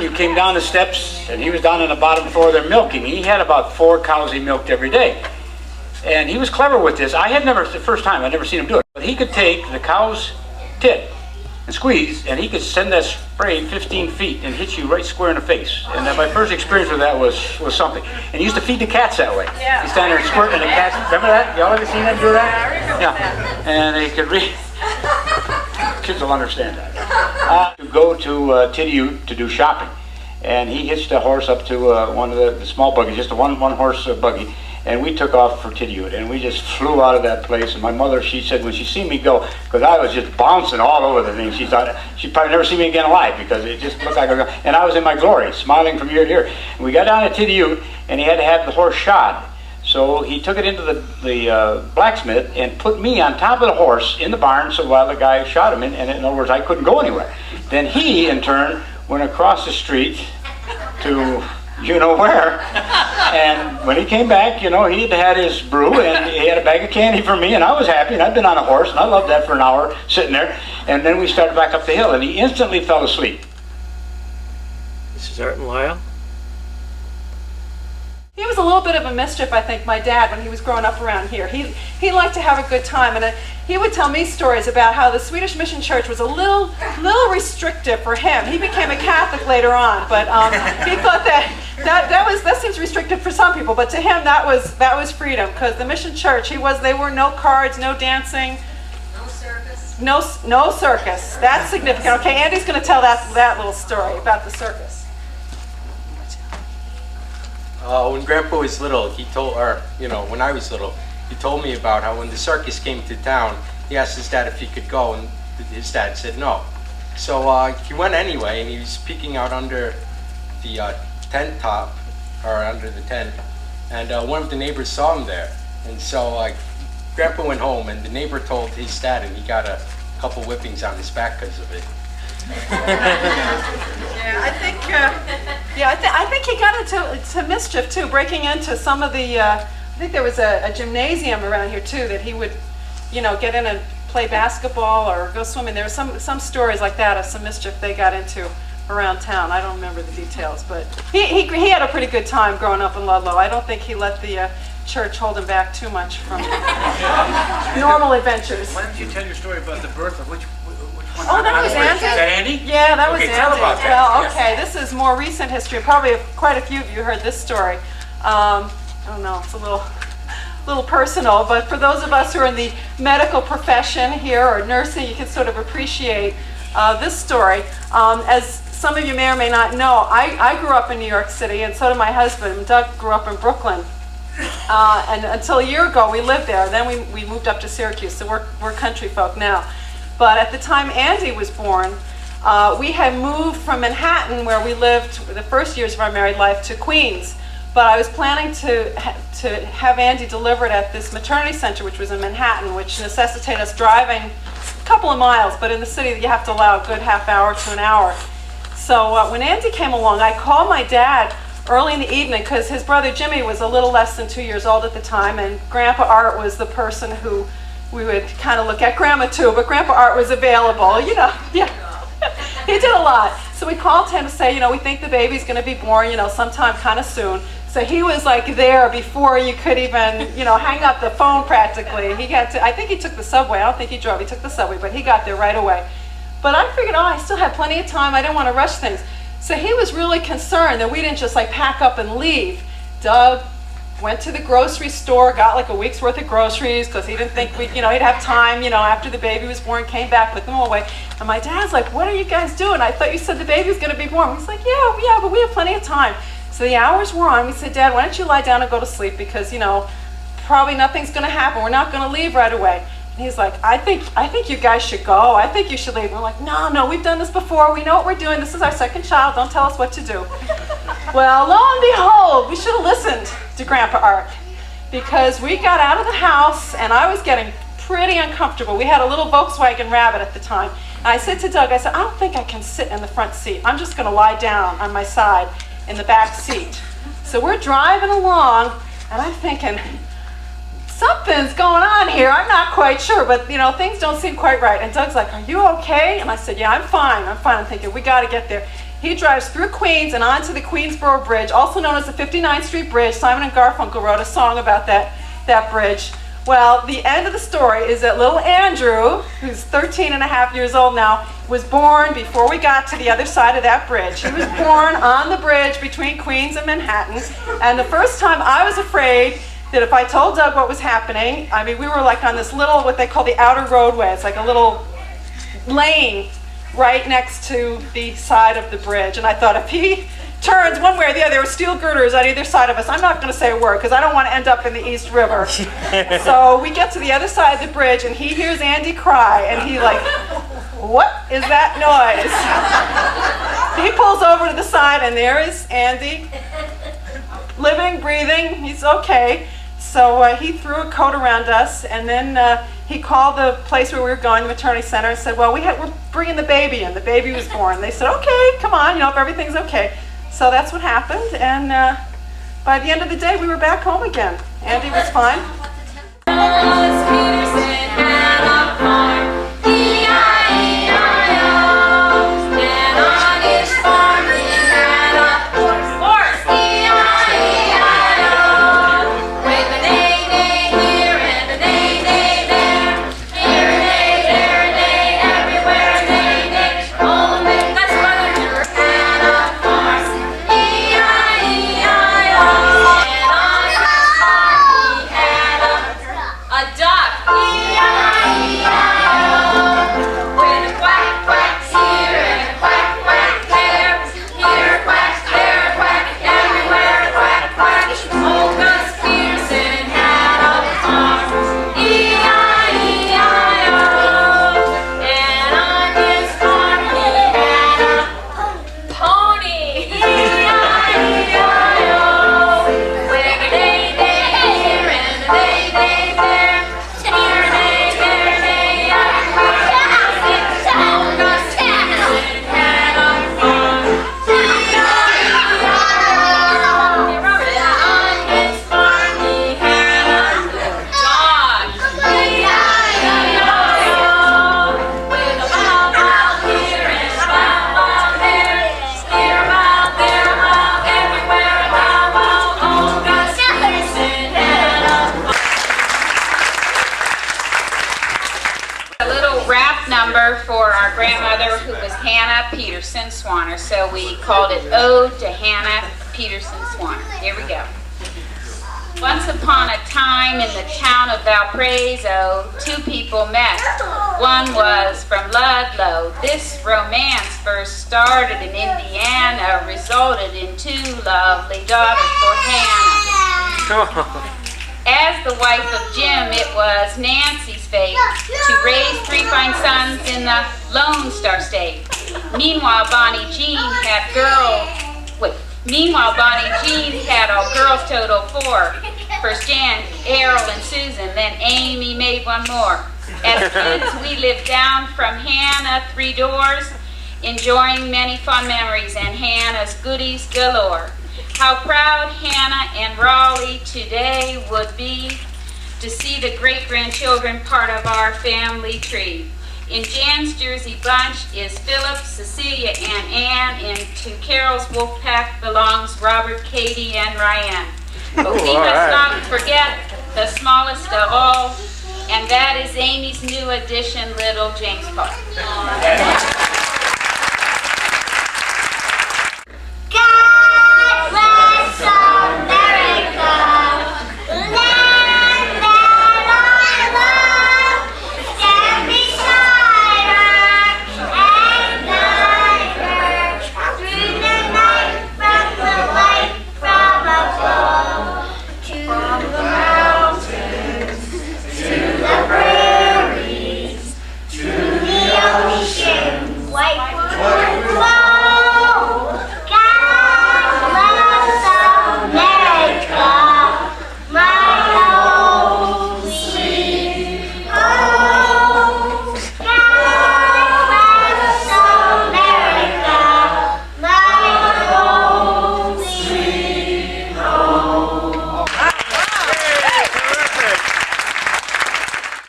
He came down the steps, and he was down on the bottom floor there milking. He had about 4 cows he milked every day. And he was clever with this. I had never, the first time, I'd never seen him do it. But he could take the cow's tit and squeeze, and he could send that spray 15 feet and hit you right square in the face. And my first experience with that was something. And he used to feed the cats that way. He'd stand there and squirt, and the cats, remember that? Y'all ever seen him do that? Yeah. And they could read. Kids will understand that. To go to Tidioute to do shopping. And he hitched a horse up to one of the small buggies, just a one horse buggy. And we took off for Tidioute, and we just flew out of that place. And my mother, she said, when she seen me go, because I was just bouncing all over the thing, she thought she'd probably never see me again alive, because it just looked like and I was in my glory, smiling from ear to ear. And we got down to Tidioute, and he had to have the horse shod. So he took it into the blacksmith and put me on top of the horse in the barn, so while the guy shot him, and in other words, I couldn't go anywhere. Then he, in turn, went across the street to you know where. And when he came back, you know, he had his brew and he had a bag of candy for me, and I was happy, and I'd been on a horse, and I loved that for an hour, sitting there. And then we started back up the hill, and he instantly fell asleep. Mrs. Art Lyle? He was a little bit of a mischief, I think, my dad, when he was growing up around here. He liked to have a good time, and he would tell me stories about how the Swedish Mission Church was a little restrictive for him. He became a Catholic later on, but he thought that seems restrictive for some people, but to him that was freedom, because the Mission Church, they were no cards, no dancing, no circus. No circus. That's significant. Okay, Andy's going to tell that little story about the circus. When Grandpa was little, when I was little, he told me about how when the circus came to town, he asked his dad if he could go, and his dad said no. So he went anyway, and he was peeking out under the tent top, or under the tent, and one of the neighbors saw him there. And so Grandpa went home, and the neighbor told his dad, and he got a couple whippings on his back because of it. I think he got into mischief too, breaking into some of the. I think there was a gymnasium around here too that he would, get in and play basketball or go swimming. There were some stories like that of some mischief they got into around town. I don't remember the details, but he had a pretty good time growing up in Ludlow. I don't think he let the church hold him back too much from normal adventures. Why don't you tell your story about the birth of which one? Oh, that was Andy? Is that Andy? Yeah, that was Andy. Tell about that. Well, okay, This is more recent history. Probably quite a few of you heard this story. I don't know, it's a little personal, but for those of us who are in the medical profession here or nursing, you can sort of appreciate this story. As some of you may or may not know, I grew up in New York City, and so did my husband. Doug grew up in Brooklyn. And until a year ago, we lived there. Then we moved up to Syracuse, so we're country folk now. But at the time Andy was born, we had moved from Manhattan, where we lived the first years of our married life, to Queens. But I was planning to have Andy delivered at this maternity center, which was in Manhattan, which necessitated us driving a couple of miles. But in the city, you have to allow a good half hour to an hour. So when Andy came along, I called my dad early in the evening, because his brother Jimmy was a little less than 2 years old at the time, and Grandpa Art was the person who we would kind of look at. Grandma too, but Grandpa Art was available, yeah. He did a lot. So we called him to say, we think the baby's going to be born, sometime kind of soon. So he was like there before you could even, hang up the phone practically. I think he took the subway. I don't think he drove. He took the subway, but he got there right away. But I figured, I still had plenty of time. I didn't want to rush things. So he was really concerned that we didn't just pack up and leave. Doug went to the grocery store, got like a week's worth of groceries, because he didn't think he'd have time, after the baby was born, came back, put them away. And my dad's like, what are you guys doing? I thought you said the baby was going to be born. He's like, yeah, but we have plenty of time. So the hours were on. We said, Dad, why don't you lie down and go to sleep, because, probably nothing's going to happen. We're not going to leave right away. And he's like, I think you guys should go. I think you should leave. And we're like, no, we've done this before. We know what we're doing. This is our second child. Don't tell us what to do. Well, lo and behold, we should have listened to Grandpa Art, because we got out of the house, and I was getting pretty uncomfortable. We had a little Volkswagen Rabbit at the time. And I said to Doug, I said, I don't think I can sit in the front seat. I'm just going to lie down on my side in the back seat. So we're driving along, and I'm thinking, something's going on here. I'm not quite sure, but things don't seem quite right. And Doug's like, are you okay? And I said, yeah, I'm fine. I'm thinking, we got to get there. He drives through Queens and onto the Queensboro Bridge, also known as the 59th Street Bridge. Simon and Garfunkel wrote a song about that bridge. Well, the end of the story is that little Andrew, who's 13 and a half years old now, was born before we got to the other side of that bridge. He was born on the bridge between Queens and Manhattan. And the first time I was afraid that if I told Doug what was happening, I mean, we were like on this little, what they call the outer roadway. It's like a little lane right next to the side of the bridge. And I thought, if he turns one way or the other, there were steel girders on either side of us, I'm not going to say a word because I don't want to end up in the East River. So we get to the other side of the bridge and he hears Andy cry and he like, what is that noise? He pulls over to the side and there is Andy, living, breathing, he's okay. So he threw a coat around us and then he called the place where we were going, the maternity center, and said, well, we're bringing the baby in. The baby was born. They said, okay, come on, if everything's okay. So that's what happened, and by the end of the day, we were back home again. Andy was fine. Gust Peterson had a farm, E-I-E-I-O. And on his farm he had a horse, E-I-E-I-O. With a neigh-neigh here and a neigh-neigh there. Here a neigh, there a neigh, everywhere a neigh-neigh. Old Gus Peterson had a farm, E-I-E-I-O. And on his farm he had a duck, E-I-E-I-O. With a quack, quack here and a quack, quack there. Here a quack, there a quack, everywhere a quack, quack. Old Gus Peterson had a farm, E-I-E-I-O. And on his farm he had a pony, E-I-E-I-O. With a neigh-neigh here and a neigh-neigh there. Here a neigh, there a neigh, everywhere a neigh. Old Gus Peterson had a farm, E-I-E-I-O. And on his farm he had a dog, E-I-E-I-O. With a bow bow here and a bow bow there. Here a bow, there a bow, everywhere a bow bow. Old Gus Peterson had a little rap number for our grandmother, who was Hannah Peterson Swanner. So we called it Ode to Hannah Peterson Swanner. Here we go. Once upon a time in the town of Valparaiso, two people met. One was from Ludlow. This romance first started in Indiana, resulted in two lovely daughters for Hannah. As the wife of Jim, it was Nancy's fate to raise three fine sons in the Lone Star State. Meanwhile, Bonnie Jean had all girls, total four. First Jan, Errol, and Susan, then Amy made one more. As kids, we lived down from Hannah, 3 doors, enjoying many fond memories and Hannah's goodies galore. How proud Hannah and Raleigh today would be to see the great-grandchildren part of our family tree. In Jan's Jersey bunch is Philip, Cecilia, and Ann. And to Carol's wolf pack belongs Robert, Katie, and Ryan. But we must not forget the smallest of all, and that is Amy's new addition, little James Paul.